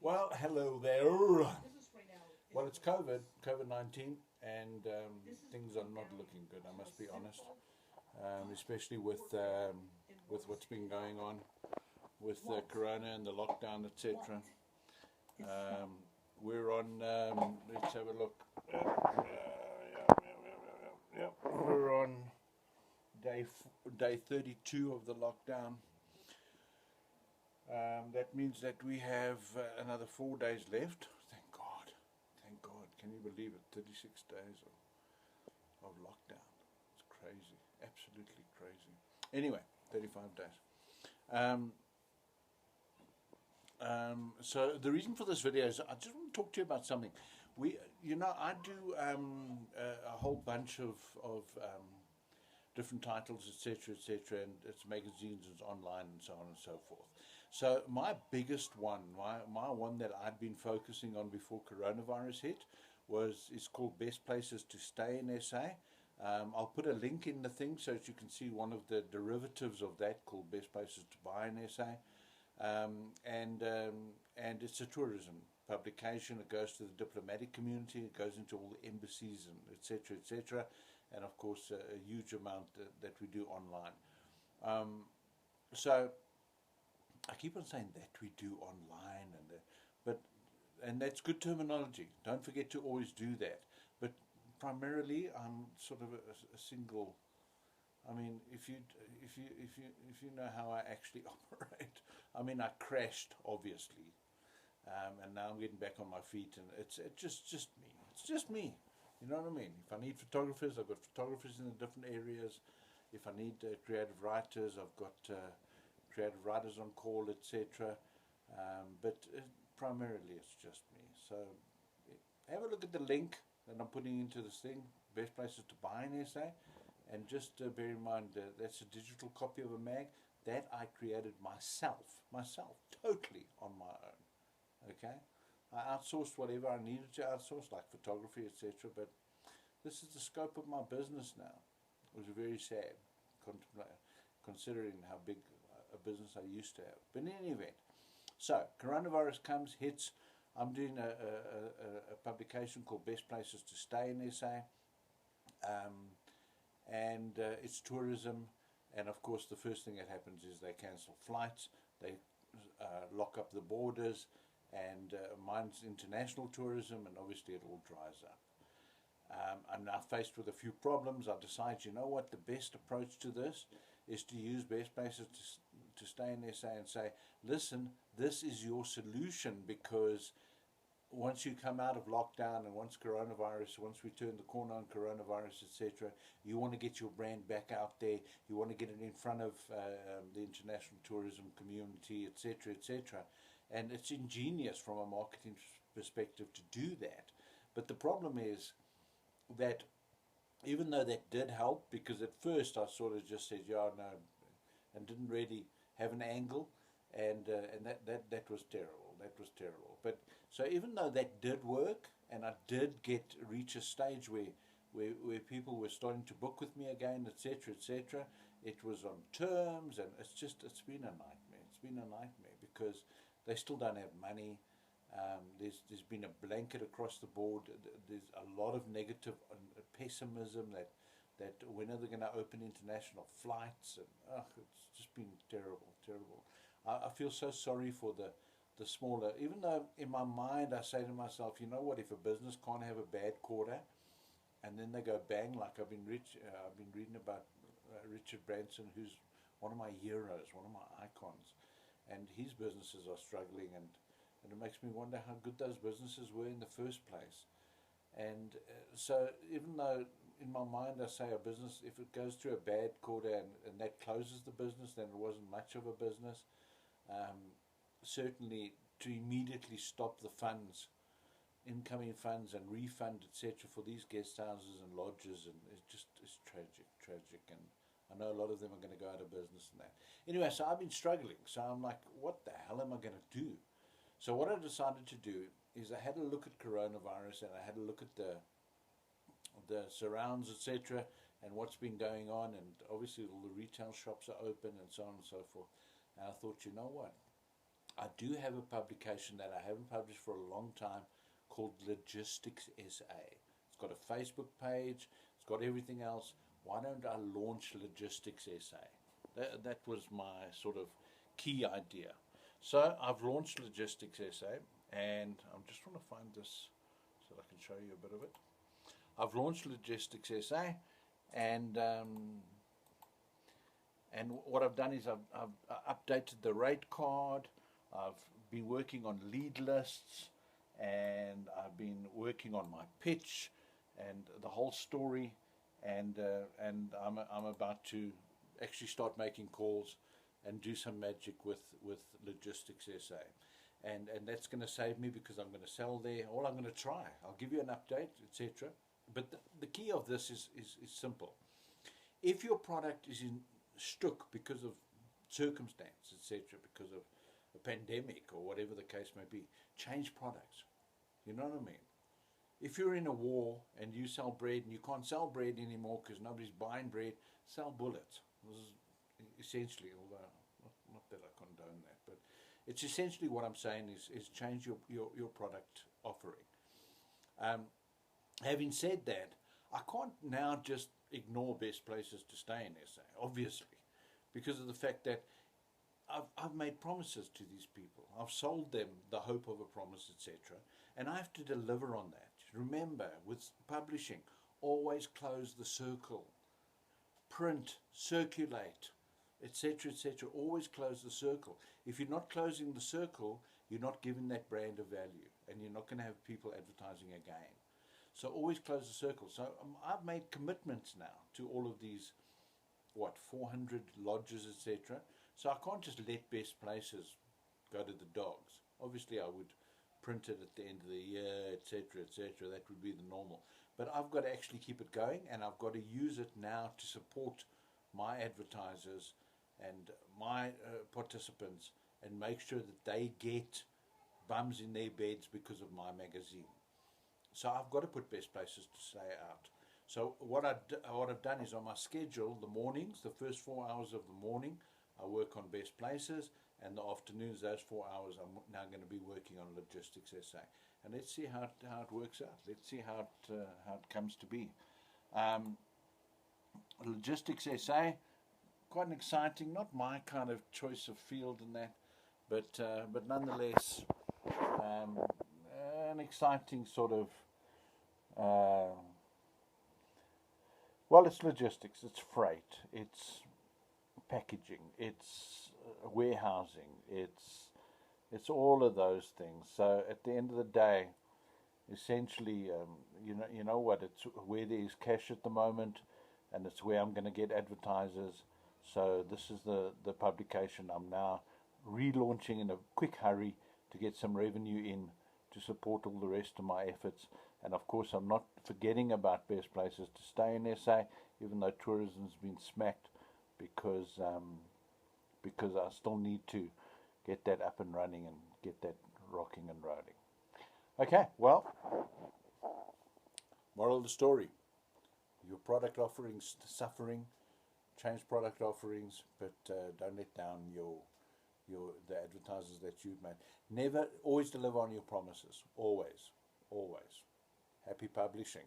Well, hello there. Well, it's COVID-19, and things are not looking good. I must be honest, especially with what's been going on with the corona and the lockdown, etc. Um, we're on. Let's have a look. We're on day 32 of the lockdown. That means that we have another 4 days left. Thank God. Thank God. Can you believe it? 36 days of lockdown. It's crazy. Absolutely crazy. Anyway, 35 days. So the reason for this video is I just want to talk to you about something. I do a whole bunch of different titles, etc., etc., and it's magazines, it's online, and so on and so forth. So my biggest one, my one that I'd been focusing on before coronavirus hit, is called Best Places to Stay in SA. I'll put a link in the thing so that you can see one of the derivatives of that called Best Places to Buy in SA. And it's a tourism publication. It goes to the diplomatic community, it goes into all the embassies, and etc., etc., and of course a huge amount that we do online. So I keep on saying that we do online, and that's good terminology. Don't forget to always do that. But primarily, I'm sort of a single. I mean, if you know how I actually operate, I mean, I crashed obviously, and now I'm getting back on my feet, and it's just me. It's just me. You know what I mean? If I need photographers, I've got photographers in the different areas. If I need creative writers, I've got creative writers on call, etc. But primarily, it's just me. So have a look at the link that I'm putting into this thing, Best Places to Buy in SA, and just bear in mind that's a digital copy of a mag that I created myself, totally on my own. Okay, I outsourced whatever I needed to outsource, like photography, etc. But this is the scope of my business now. It was very sad, considering how big a business I used to have. But in any event, so coronavirus comes, hits. I'm doing a publication called Best Places to Stay in SA, and it's tourism. And of course, the first thing that happens is they cancel flights, they lock up the borders, and mine's international tourism, and obviously it all dries up. I'm now faced with a few problems. I decide, you know what, the best approach to this is to use Best Places to Stay in SA and say, listen, this is your solution, because once you come out of lockdown and once we turn the corner on coronavirus, etc., you want to get your brand back out there. You want to get it in front of the international tourism community, etc., etc. And it's ingenious from a marketing perspective to do that. But the problem is that even though that did help, because at first I sort of just said, yeah, no, and didn't really have an angle, and that was terrible. That was terrible. But so even though that did work, and I did reach a stage where people were starting to book with me again, etc., etc., it was on terms, and it's been a nightmare. It's been a nightmare because they still don't have money. There's been a blanket across the board. There's a lot of negative pessimism that when are they going to open international flights, and it's just been terrible. I feel so sorry for the smaller, even though in my mind I say to myself, you know what, if a business can't have a bad quarter and then they go bang, like I've been reading about Richard Branson, who's one of my heroes, one of my icons, and his businesses are struggling, and it makes me wonder how good those businesses were in the first place. And so even though in my mind I say a business, if it goes through a bad quarter and that closes the business, then it wasn't much of a business. Certainly to immediately stop the funds, incoming funds and refund, etc., for these guest houses and lodges, and it's tragic, and I know a lot of them are going to go out of business and that. Anyway, so I've been struggling, so I'm like, what the hell am I going to do? So what I decided to do is I had a look at coronavirus, and I had a look at the surrounds, etc., and what's been going on, and obviously all the retail shops are open and so on and so forth. And I thought, you know what, I do have a publication that I haven't published for a long time called Logistics SA. It's got a Facebook page, it's got everything else. Why don't I launch Logistics SA? That was my sort of key idea. So I've launched Logistics SA, and I'm just trying to find this so I can show you a bit of it. I've launched Logistics SA, and what I've done is I've updated the rate card. I've been working on lead lists, and I've been working on my pitch and the whole story, and I'm about to actually start making calls and do some magic with Logistics SA. And that's going to save me, because I'm going to sell there. All I'm going to try, I'll give you an update, etc. But the key of this is simple. If your product is in stuck because of circumstance, etc., because of a pandemic or whatever the case may be, change products. You know what I mean? If you're in a war and you sell bread and you can't sell bread anymore because nobody's buying bread, sell bullets. This is essentially, although not that I condone that, but it's essentially what I'm saying is change your product offering. Having said that, I can't now just ignore Best Places to Stay in SA, obviously, because of the fact that I've made promises to these people. I've sold them the hope of a promise, etc., and I have to deliver on that. Remember, with publishing, always close the circle. Print, circulate, etc., etc. Always close the circle. If you're not closing the circle, you're not giving that brand a value, and you're not going to have people advertising again. So always close the circle. So I've made commitments now to all of these, 400 lodges, etc. So I can't just let Best Places go to the dogs. Obviously, I would print it at the end of the year, etc., etc. That would be the normal. But I've got to actually keep it going, and I've got to use it now to support my advertisers and my participants, and make sure that they get bums in their beds because of my magazine. So I've got to put Best Places to Stay out. So what I've done is, on my schedule, the mornings, the first 4 hours of the morning, I work on Best Places, and the afternoons, those 4 hours, I'm now going to be working on Logistics SA. And let's see how it works out. Let's see how it comes to be. Logistics SA, quite an exciting, not my kind of choice of field in that, but nonetheless, an exciting sort of. Well, it's logistics, it's freight, it's packaging, it's warehousing, it's all of those things. So at the end of the day, essentially, you know what? It's where there is cash at the moment, and it's where I'm going to get advertisers. So this is the publication I'm now relaunching in a quick hurry to get some revenue in to support all the rest of my efforts. And of course, I'm not forgetting about Best Places to Stay in SA, even though tourism's been smacked, because I still need to get that up and running and get that rocking and rolling. Okay, well, moral of the story: your product offerings suffering, change product offerings, but don't let down the advertisers that you've made. Never, always deliver on your promises. Always, always. Happy publishing.